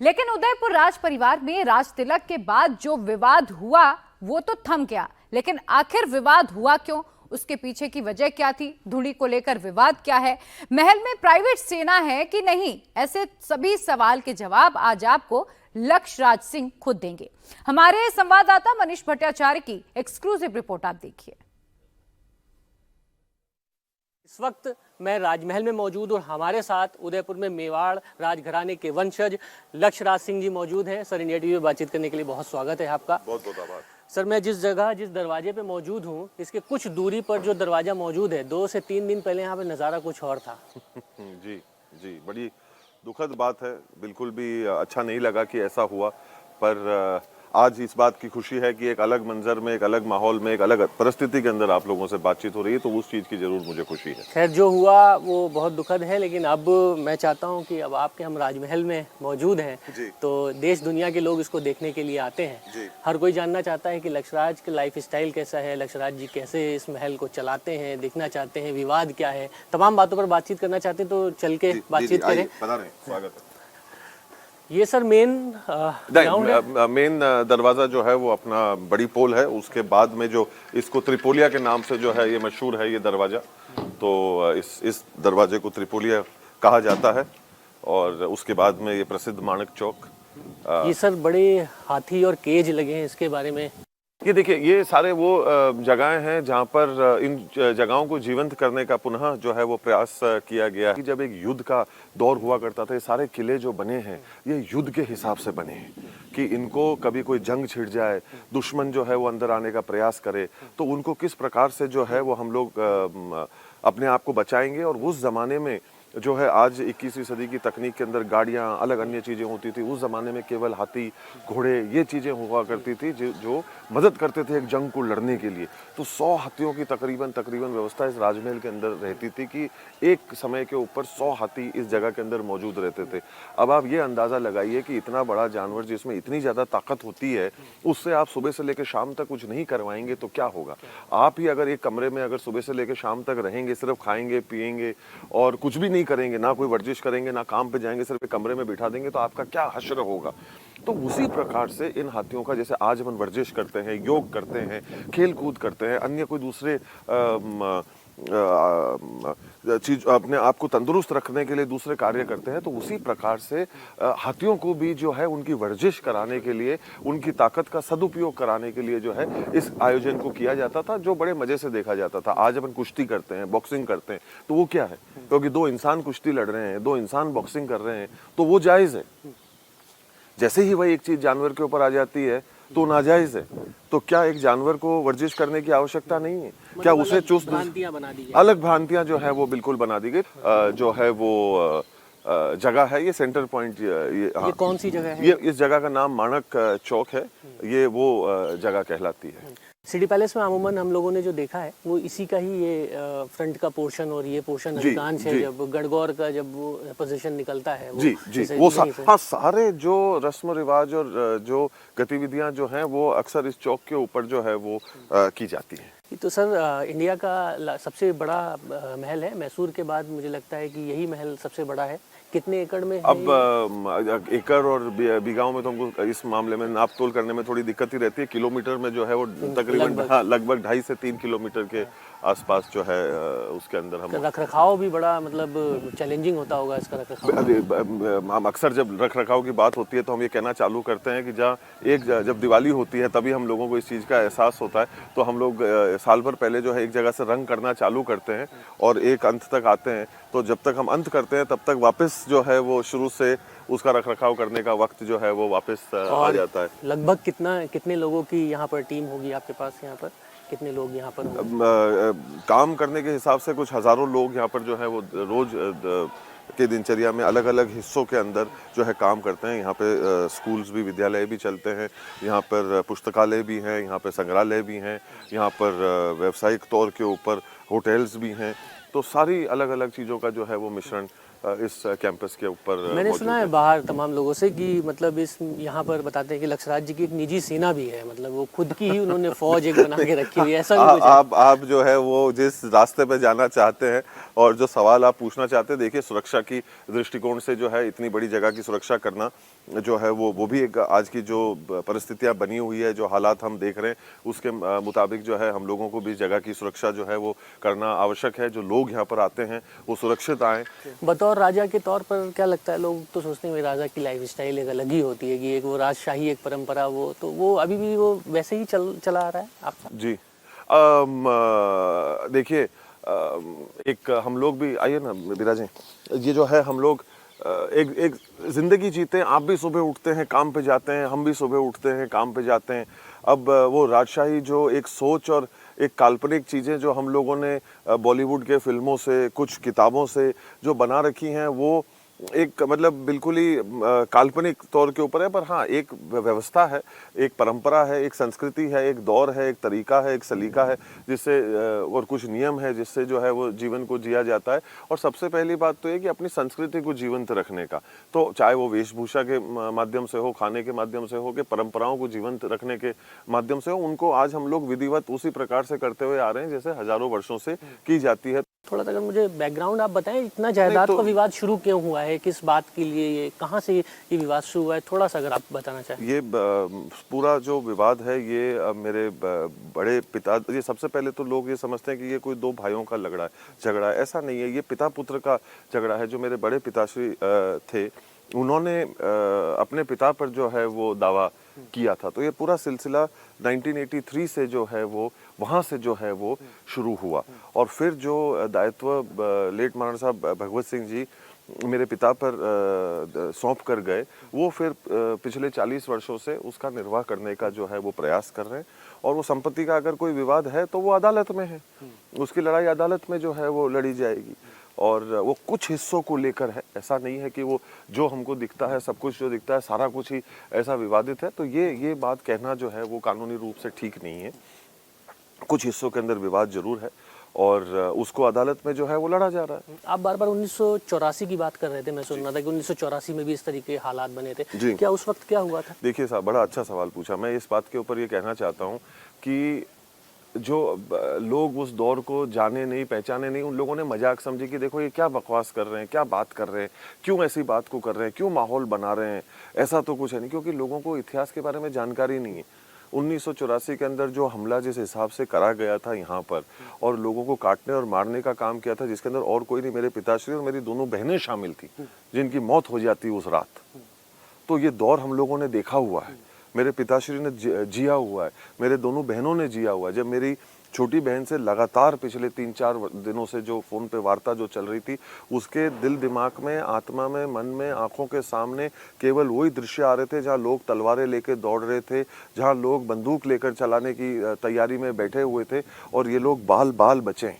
लेकिन उदयपुर राज परिवार में राज तिलक के बाद जो विवाद हुआ वो तो थम गया, लेकिन आखिर विवाद हुआ क्यों, उसके पीछे की वजह क्या थी, धुड़ी को लेकर विवाद क्या है, महल में प्राइवेट सेना है कि नहीं, ऐसे सभी सवाल के जवाब आज आपको लक्ष्य राज सिंह खुद देंगे। हमारे संवाददाता मनीष भट्टाचार्य की एक्सक्लूसिव रिपोर्ट आप देखिए। इस वक्त मैं राजमहल में मौजूद और हमारे साथ उदयपुर में मेवाड़ राजघराने के वंशज लक्ष्य राज सिंह जी मौजूद हैं। सर, इंडिया टीवी में बातचीत करने के लिए बहुत स्वागत है आपका। बहुत बहुत आभार। सर, मैं जिस दरवाजे पे मौजूद हूँ, इसके कुछ दूरी पर जो दरवाजा मौजूद है, 2 से 3 दिन पहले यहाँ पे नज़ारा कुछ और था। जी जी, बड़ी दुखद बात है। बिल्कुल भी अच्छा नहीं लगा कि ऐसा हुआ, पर आज इस बात की खुशी है कि एक अलग मंजर में, एक अलग माहौल में, एक अलग परिस्थिति के अंदर आप लोगों से बातचीत हो रही है, तो उस चीज़ की जरूर मुझे खुशी है। खैर, जो हुआ वो बहुत दुखद है, लेकिन अब मैं चाहता हूं कि अब आपके हम राजमहल में मौजूद हैं, तो देश दुनिया के लोग इसको देखने के लिए आते हैं। हर कोई जानना चाहता है कि लक्ष्यराज का लाइफ स्टाइल कैसा है, लक्ष्यराज जी कैसे इस महल को चलाते हैं, देखना चाहते हैं, विवाद क्या है, तमाम बातों पर बातचीत करना चाहते हैं। तो चल के बातचीत करें। स्वागत है। ये सर मेन दरवाजा जो है वो अपना बड़ी पोल है, उसके बाद में जो इसको त्रिपोलिया के नाम से जो है ये मशहूर है ये दरवाजा, तो इस दरवाजे को त्रिपोलिया कहा जाता है। और उसके बाद में ये प्रसिद्ध माणक चौक। ये सर बड़े हाथी और केज लगे हैं, इसके बारे में। ये देखिए, ये सारे वो जगहें हैं जहाँ पर इन जगहों को जीवंत करने का पुनः जो है वो प्रयास किया गया है। जब एक युद्ध का दौर हुआ करता था, ये सारे किले जो बने हैं ये युद्ध के हिसाब से बने हैं कि इनको कभी कोई जंग छिड़ जाए, दुश्मन जो है वो अंदर आने का प्रयास करे, तो उनको किस प्रकार से जो है वो हम लोग अपने आप को बचाएंगे। और उस जमाने में जो है आज 21वीं सदी की तकनीक के अंदर गाड़ियाँ, अलग अन्य चीज़ें होती थी। उस ज़माने में केवल हाथी, घोड़े, ये चीज़ें हुआ करती थी जो मदद करते थे एक जंग को लड़ने के लिए। तो 100 हाथियों की तकरीबन व्यवस्था इस राजमहल के अंदर रहती थी कि एक समय के ऊपर 100 हाथी इस जगह के अंदर मौजूद रहते थे। अब आप ये अंदाज़ा लगाइए कि इतना बड़ा जानवर जिसमें इतनी ज़्यादा ताकत होती है, उससे आप सुबह से लेकर शाम तक कुछ नहीं करवाएंगे तो क्या होगा। आप ही अगर एक कमरे में अगर सुबह से लेकर शाम तक रहेंगे, सिर्फ खाएंगे पिएंगे और कुछ भी करेंगे, ना कोई वर्जिश करेंगे, ना काम पे जाएंगे, सिर्फ कमरे में बिठा देंगे, तो आपका क्या हश्र होगा। तो उसी प्रकार से इन हाथियों का, जैसे आज हम वर्जिश करते हैं, योग करते हैं, खेल कूद करते हैं, अन्य कोई दूसरे चीज अपने आप को तंदुरुस्त रखने के लिए दूसरे कार्य करते हैं, तो उसी प्रकार से हाथियों को भी जो है उनकी वर्जिश कराने के लिए, उनकी ताकत का सदुपयोग कराने के लिए जो है इस आयोजन को किया जाता था, जो बड़े मजे से देखा जाता था। आज अपन कुश्ती करते हैं, बॉक्सिंग करते हैं, तो वो क्या है, क्योंकि 2 इंसान कुश्ती लड़ रहे हैं, 2 इंसान बॉक्सिंग कर रहे हैं, तो वो जायज है। जैसे ही वही एक चीज जानवर के ऊपर आ जाती है तो नाजायज है। तो क्या एक जानवर को वर्जिश करने की आवश्यकता नहीं है? क्या उसे चुस्त अलग भ्रांतियां जो है वो बिल्कुल बना दी गई। जो है वो जगह है, ये सेंटर पॉइंट, ये कौन सी जगह है? ये इस जगह का नाम माणक चौक है, ये वो जगह कहलाती है। सिटी पैलेस में अमूमन हम लोगों ने जो देखा है वो इसी का ही ये फ्रंट का पोर्शन और ये पोर्शन अधिकांश है। जब गणगौर का जब वो पोजीशन निकलता है जी वो हाँ, सारे जो रस्म रिवाज और जो गतिविधियां जो हैं वो अक्सर इस चौक के ऊपर जो है वो की जाती हैं। तो सर, इंडिया का सबसे बड़ा महल है, मैसूर के बाद मुझे लगता है कि यही महल सबसे बड़ा है। कितने एकड़ में है? अब एकड़ और बीघाओं में तो हमको इस मामले में नाप तोल करने में थोड़ी दिक्कत ही रहती है। किलोमीटर में जो है वो तकरीबन लगभग 2.5 से 3 किलोमीटर के आसपास जो है उसके अंदर हम रखरखाव भी बड़ा मतलब चैलेंजिंग होता होगा इसका रखरखाव। हम अक्सर जब रखरखाव की बात होती है तो हम ये कहना चालू करते हैं कि जब दिवाली होती है तभी हम लोगों को इस चीज़ का एहसास होता है। तो हम लोग साल भर पहले जो है एक जगह से रंग करना चालू करते हैं और एक अंत तक आते हैं। तो जब तक हम अंत करते हैं तब तक वापस जो है वो शुरू से उसका रखरखाव करने का वक्त जो है वो वापस आ जाता है। लगभग कितने लोगों की यहाँ पर टीम होगी आपके पास? यहाँ पर कितने लोग यहाँ पर काम करने के हिसाब से कुछ हजारों लोग यहाँ पर जो है वो रोज के दिनचर्या में अलग अलग हिस्सों के अंदर जो है काम करते हैं। यहाँ पे स्कूल्स भी, विद्यालय भी चलते हैं, यहाँ पर पुस्तकालय भी हैं, यहाँ पर संग्रहालय भी हैं, यहाँ पर व्यावसायिक तौर के ऊपर होटल्स भी हैं। तो सारी अलग अलग चीज़ों का जो है वो मिश्रण इस कैंपस के ऊपर मैंने सुना है बाहर तमाम लोगों से कि मतलब इस यहाँ पर बताते हैं कि लक्ष्यराज जी की एक निजी सेना भी है, मतलब वो खुद की ही उन्होंने फौज एक बना के रखी हुई है, ऐसा भी कुछ है? आप जो है वो जिस रास्ते पे जाना चाहते हैं और जो सवाल आप पूछना चाहते हैं, देखिए सुरक्षा की दृष्टिकोण से जो है इतनी बड़ी जगह की सुरक्षा करना जो है वो भी एक आज की जो परिस्थितियां बनी हुई है, जो हालात हम देख रहे हैं, उसके मुताबिक जो है हम लोगों को भी जगह की सुरक्षा जो है वो करना आवश्यक है। जो लोग यहाँ पर आते हैं वो सुरक्षित आए। बतौर राजा के तौर पर क्या लगता है, लोग तो सोचते हैं राजा की लाइफ स्टाइल एक अलग ही होती है कि एक वो राजशाही एक परंपरा, वो अभी भी वो वैसे ही चला आ रहा है आप? जी देखिए, एक हम लोग भी, आइए ना बिराजें, ये जो है हम लोग एक जिंदगी जीते हैं। आप भी सुबह उठते हैं काम पे जाते हैं, हम भी सुबह उठते हैं काम पे जाते हैं। अब वो राजशाही जो एक सोच और एक काल्पनिक चीज़ें जो हम लोगों ने बॉलीवुड के फिल्मों से, कुछ किताबों से जो बना रखी हैं, वो एक मतलब बिल्कुल ही काल्पनिक तौर के ऊपर है। पर हाँ, एक व्यवस्था है, एक परंपरा है, एक संस्कृति है, एक दौर है, एक तरीका है, एक सलीका है, जिससे और कुछ नियम है जिससे जो है वो जीवन को जिया जाता है। और सबसे पहली बात तो ये कि अपनी संस्कृति को जीवंत रखने का, तो चाहे वो वेशभूषा के माध्यम से हो, खाने के माध्यम से हो, कि परंपराओं को जीवंत रखने के माध्यम से हो, उनको आज हम लोग विधिवत उसी प्रकार से करते हुए आ रहे हैं जैसे हजारों वर्षों से की जाती है। थोड़ा सा अगर मुझे बैकग्राउंड आप बताएं, इतना जायदाद का विवाद शुरू क्यों हुआ है, किस बात के लिए, ये कहाँ से ये विवाद शुरू हुआ है, थोड़ा सा अगर आप बताना चाहें। ये पूरा जो विवाद है ये मेरे बड़े पिता, ये सबसे पहले तो लोग ये समझते हैं कि ये कोई दो भाइयों का झगड़ा है। ऐसा नहीं है, ये पिता पुत्र का झगड़ा है। जो मेरे बड़े पिताश्री थे, उन्होंने अपने पिता पर जो है वो दावा किया था। तो ये पूरा सिलसिला 1983 से जो है वो वहाँ से जो है वो शुरू हुआ। और फिर जो दायित्व लेट महाराणा साहब भगवत सिंह जी मेरे पिता पर सौंप कर गए, वो फिर पिछले 40 वर्षों से उसका निर्वाह करने का जो है वो प्रयास कर रहे हैं। और वो संपत्ति का अगर कोई विवाद है तो वो अदालत में है, उसकी लड़ाई अदालत में जो है वो लड़ी जाएगी। और वो कुछ हिस्सों को लेकर है, ऐसा नहीं है कि वो जो हमको दिखता है, सब कुछ जो दिखता है सारा कुछ ही ऐसा विवादित है। तो ये बात कहना जो है वो कानूनी रूप से ठीक नहीं है। कुछ हिस्सों के अंदर विवाद जरूर है और उसको अदालत में जो है वो लड़ा जा रहा है। आप बार बार 1984 की बात कर रहे थे, मैं सुन रहा था कि 1984 में भी इस तरीके के हालात बने थे, क्या उस वक्त क्या हुआ था? देखिए साहब, बड़ा अच्छा सवाल पूछा। मैं इस बात के ऊपर ये कहना चाहता हूँ कि जो लोग उस दौर को जाने नहीं, पहचाने नहीं, उन लोगों ने मजाक समझी कि देखो ये क्या बकवास कर रहे हैं, क्या बात कर रहे हैं, क्यों ऐसी बात को कर रहे हैं, क्यों माहौल बना रहे हैं। ऐसा तो कुछ है नहीं, क्योंकि लोगों को इतिहास के बारे में जानकारी नहीं है। 1984 के अंदर जो हमला जिस हिसाब से करा गया था यहाँ पर, और लोगों को काटने और मारने का काम किया था, जिसके अंदर और कोई नहीं, मेरे पिताश्री और मेरी दोनों बहनें शामिल थी जिनकी मौत हो जाती उस रात। तो ये दौर हम लोगों ने देखा हुआ है, मेरे पिताश्री ने जिया हुआ है, मेरे दोनों बहनों ने जिया हुआ है। जब मेरी छोटी बहन से लगातार पिछले 3-4 दिनों से जो फोन पे वार्ता जो चल रही थी, उसके दिल दिमाग में, आत्मा में, मन में, आंखों के सामने केवल वही दृश्य आ रहे थे जहाँ लोग तलवारें लेकर दौड़ रहे थे, जहाँ लोग बंदूक लेकर चलाने की तैयारी में बैठे हुए थे, और ये लोग बाल बाल बचे।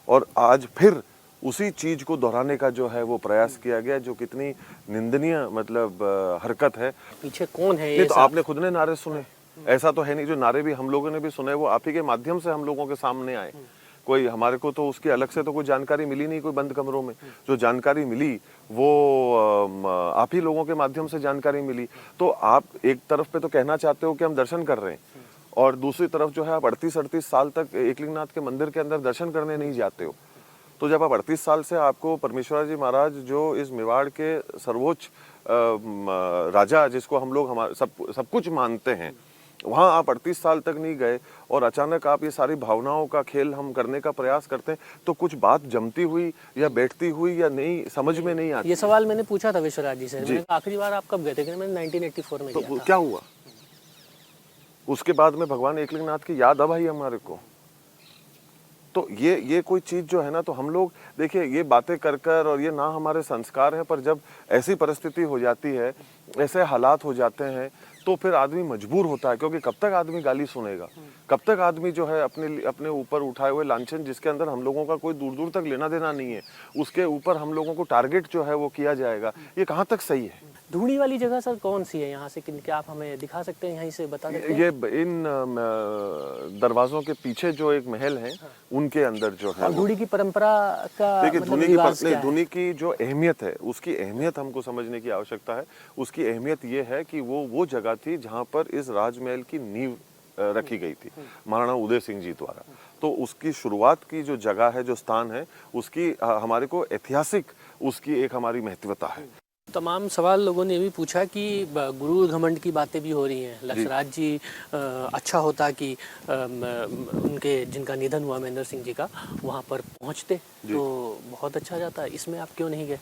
और आज फिर उसी चीज को दोहराने का जो है वो प्रयास किया गया, जो कितनी निंदनीय मतलब हरकत है। पीछे कौन है? ये तो आपने खुद ने नारे सुने, ऐसा तो है नहीं। जो नारे भी हम लोगों ने भी सुने वो आप ही के माध्यम से हम लोगों के सामने आए। कोई हमारे को तो उसकी अलग से तो कोई जानकारी मिली नहीं, कोई बंद कमरों में जो जानकारी मिली वो आप ही लोगों के माध्यम से जानकारी मिली। तो आप एक तरफ पे तो कहना चाहते हो कि हम दर्शन कर रहे हैं, और दूसरी तरफ जो है आप 38 साल तक एकलिंगनाथ के मंदिर के अंदर दर्शन करने नहीं जाते हो। तो जब आप 38 साल से आपको परमेश्वर जी महाराज जो इस मेवाड़ के सर्वोच्च राजा, जिसको हम लोग हमारे सब कुछ मानते हैं, वहाँ आप 38 साल तक नहीं गए, और अचानक आप ये सारी भावनाओं का खेल हम करने का प्रयास करते हैं, तो कुछ बात जमती हुई या बैठती हुई या नहीं, समझ में नहीं आती। ये सवाल मैंने पूछा था विश्वराज जी से, मैंने आखिरी बार आप कब गए थे? मैंने 1984 में तो क्या हुआ? उसके बाद में भगवान एकलिंगनाथ की याद अब आई हमारे को। तो ये कोई चीज जो है ना, तो हम लोग देखिए ये बातें कर कर, और ये ना हमारे संस्कार है, पर जब ऐसी परिस्थिति हो जाती है, ऐसे हालात हो जाते हैं, तो फिर आदमी मजबूर होता है। क्योंकि कब तक आदमी गाली सुनेगा, कब तक आदमी जो है अपने ऊपर उठाए हुए लांछन, जिसके अंदर हम लोगों का कोई दूर दूर तक लेना देना नहीं है, उसके ऊपर हम लोगों को टारगेट जो है वो किया जाएगा, ये कहाँ तक सही है? धूणी वाली जगह सर कौन सी है यहाँ से, क्या आप हमें दिखा सकते हैं, यहीं से बता सकते हैं? ये इन दरवाजों के पीछे जो एक महल है, उनके अंदर जो है धूणी की परंपरा का देखिए, मतलब धूनी की जो अहमियत है, उसकी अहमियत हमको समझने की आवश्यकता है। उसकी अहमियत ये है कि वो जगह थी जहाँ पर इस राजमहल की नींव रखी गई थी महाराणा उदय सिंह जी द्वारा। तो उसकी शुरुआत की जो जगह है, जो स्थान है, उसकी हमारे को ऐतिहासिक उसकी एक हमारी महत्वता है। तमाम सवाल लोगों ने ये भी पूछा कि गुरु घमंड की बातें भी हो रही हैं। लक्ष्यराज जी अच्छा होता कि उनके जिनका निधन हुआ महेंद्र सिंह जी का वहाँ पर पहुँचते तो बहुत अच्छा जाता। इसमें आप क्यों नहीं गए?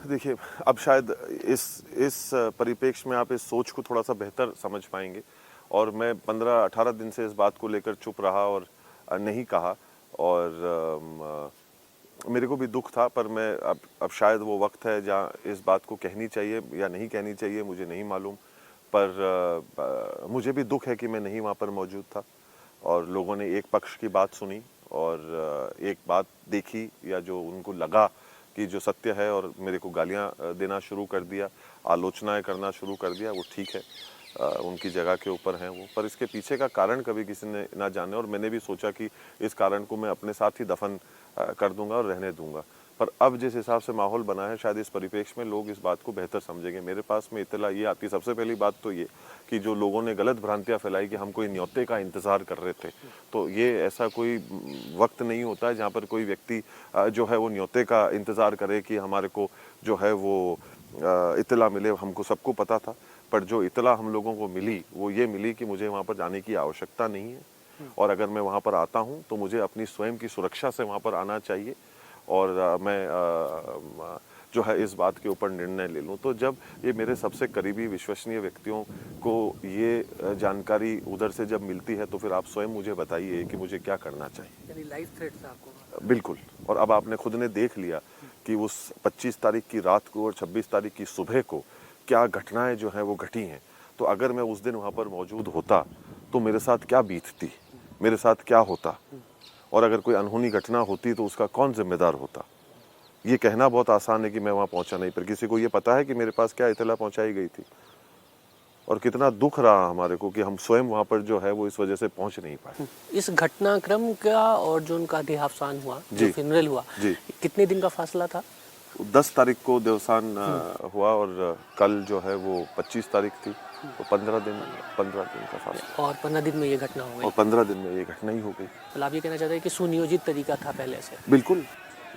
देखिए, अब शायद इस परिप्रेक्ष्य में आप इस सोच को थोड़ा सा बेहतर समझ पाएंगे। और मैं 15-18 दिन से इस बात को लेकर चुप रहा और नहीं कहा, और मेरे को भी दुख था, पर मैं अब शायद वो वक्त है जहाँ इस बात को कहनी चाहिए या नहीं कहनी चाहिए, मुझे नहीं मालूम। पर मुझे भी दुख है कि मैं नहीं वहाँ पर मौजूद था और लोगों ने एक पक्ष की बात सुनी और एक बात देखी या जो उनको लगा कि जो सत्य है, और मेरे को गालियाँ देना शुरू कर दिया, आलोचनाएं करना शुरू कर दिया। वो ठीक है, उनकी जगह के ऊपर हैं वो, पर इसके पीछे का कारण कभी किसी ने ना जाने। और मैंने भी सोचा कि इस कारण को मैं अपने साथ ही दफन कर दूंगा और रहने दूंगा। पर अब जिस हिसाब से माहौल बना है, शायद इस परिप्रेक्ष्य में लोग इस बात को बेहतर समझेंगे। मेरे पास में इत्तला ये आती, सबसे पहली बात तो ये कि जो लोगों ने गलत भ्रांतियां फैलाई कि हम कोई न्योते का इंतजार कर रहे थे, तो ये ऐसा कोई वक्त नहीं होता है जहाँ पर कोई व्यक्ति जो है वो न्योते का इंतजार करे कि हमारे को जो है वो इत्तला मिले। हमको सबको पता था, पर जो इत्तला हम लोगों को मिली वो ये मिली कि मुझे वहाँ पर जाने की आवश्यकता नहीं है, और अगर मैं वहाँ पर आता हूँ तो मुझे अपनी स्वयं की सुरक्षा से वहाँ पर आना चाहिए, और मैं जो है इस बात के ऊपर निर्णय ले लूँ। तो जब ये मेरे सबसे करीबी विश्वसनीय व्यक्तियों को ये जानकारी उधर से जब मिलती है, तो फिर आप स्वयं मुझे बताइए कि मुझे क्या करना चाहिए। यानी लाइफ थ्रेट था आपको? बिल्कुल। और अब आपने खुद ने देख लिया कि उस 25 तारीख की रात को और 26 तारीख की सुबह को क्या घटनाएं जो हैं वो घटी हैं। तो अगर मैं उस दिन वहाँ पर मौजूद होता तो मेरे साथ क्या बीतती, मेरे साथ क्या होता, और अगर कोई अनहोनी घटना होती तो उसका कौन जिम्मेदार होता। ये कहना बहुत आसान है कि मैं वहाँ पहुँचा नहीं, पर किसी को ये पता है कि मेरे पास क्या इत्तला पहुँचाई गई थी, और कितना दुख रहा हमारे को कि हम स्वयं वहाँ पर जो है वो इस वजह से पहुँच नहीं पाए। इस घटनाक्रम का और जो उनका देहावसान हुआ, जो फिनरल हुआ, कितने दिन का फासला था? 10 तारीख को देवसान हुआ और कल जो है वो 25 तारीख थी, तो 15 दिन का फासला। और 15 दिन में ये घटना हो गई, और 15 दिन में ये घटना ही हो गई। मतलब आप ये कहना चाहते हैं कि सुनियोजित तरीका था पहले से? बिल्कुल,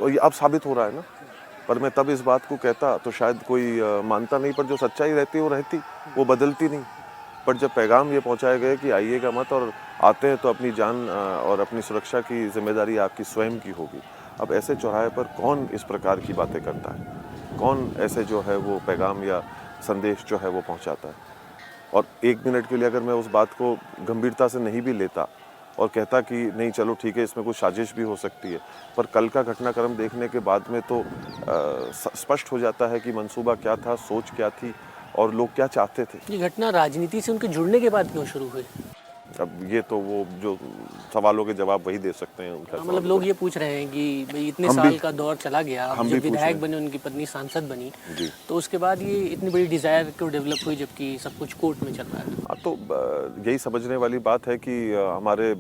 और ये अब साबित हो रहा है ना। पर मैं तब इस बात को कहता तो शायद कोई मानता नहीं, पर जो सच्चाई रहती है वो रहती, वो बदलती नहीं। पर जब पैगाम ये पहुंचाया गया कि आइएगा मत, और आते हैं तो अपनी जान और अपनी सुरक्षा की जिम्मेदारी आपकी स्वयं की होगी। अब ऐसे चौराहे पर कौन इस प्रकार की बातें करता है, कौन ऐसे जो है वो पैगाम या संदेश जो है वो पहुंचाता है। और एक मिनट के लिए अगर मैं उस बात को गंभीरता से नहीं भी लेता और कहता कि नहीं चलो ठीक है, इसमें कुछ साजिश भी हो सकती है, पर कल का घटनाक्रम देखने के बाद में तो स्पष्ट हो जाता है कि मंसूबा क्या था, सोच क्या थी और लोग क्या चाहते थे। ये घटना राजनीति से उनके जुड़ने के बाद क्यों शुरू हुई? अब ये तो वो जो सवालों के जवाब वही दे सकते हैं उनका। मतलब लोग ये पूछ रहे हैं कि भाई इतने साल का दौर चला गया, जब विधायक बने, उनकी पत्नी सांसद बनी, तो उसके बाद ये इतनी बड़ी डिजायर क्यों डेवलप हुई जबकि सब कुछ कोर्ट में चल रहा है? तो यही समझने वाली बात है कि हमारे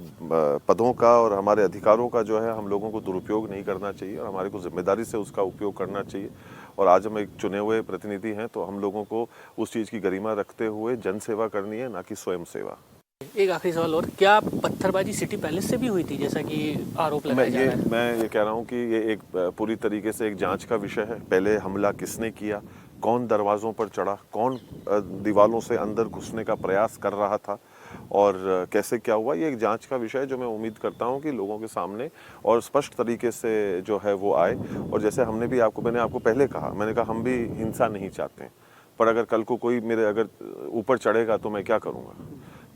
पदों का और हमारे अधिकारों का जो है हम लोगों को दुरुपयोग नहीं करना चाहिए, और हमारे को जिम्मेदारी से उसका उपयोग करना चाहिए। और आज हम एक चुने हुए प्रतिनिधि हैं, तो हम लोगों को उस चीज़ की गरिमा रखते हुए जन सेवा करनी है, ना कि स्वयं सेवा। एक आखिरी सवाल और, क्या पत्थरबाजी सिटी पैलेस से भी हुई थी जैसा कि आरोप लगाया जा रहा है? मैं ये कह रहा हूँ कि ये एक पूरी तरीके से एक जांच का विषय है। पहले हमला किसने किया, कौन दरवाज़ों पर चढ़ा, कौन दीवारों से अंदर घुसने का प्रयास कर रहा था, और कैसे क्या हुआ, ये एक जांच का विषय है जो मैं उम्मीद करता हूँ कि लोगों के सामने और स्पष्ट तरीके से जो है वो आए। और जैसे मैंने आपको पहले कहा, मैंने कहा हम भी हिंसा नहीं चाहते, पर अगर कल को कोई मेरे अगर ऊपर चढ़ेगा तो मैं क्या करूँगा।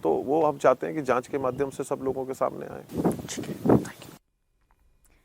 तो वो हम चाहते हैं कि जांच के माध्यम से सब लोगों के सामने आए। ठीक है, थैंक यू।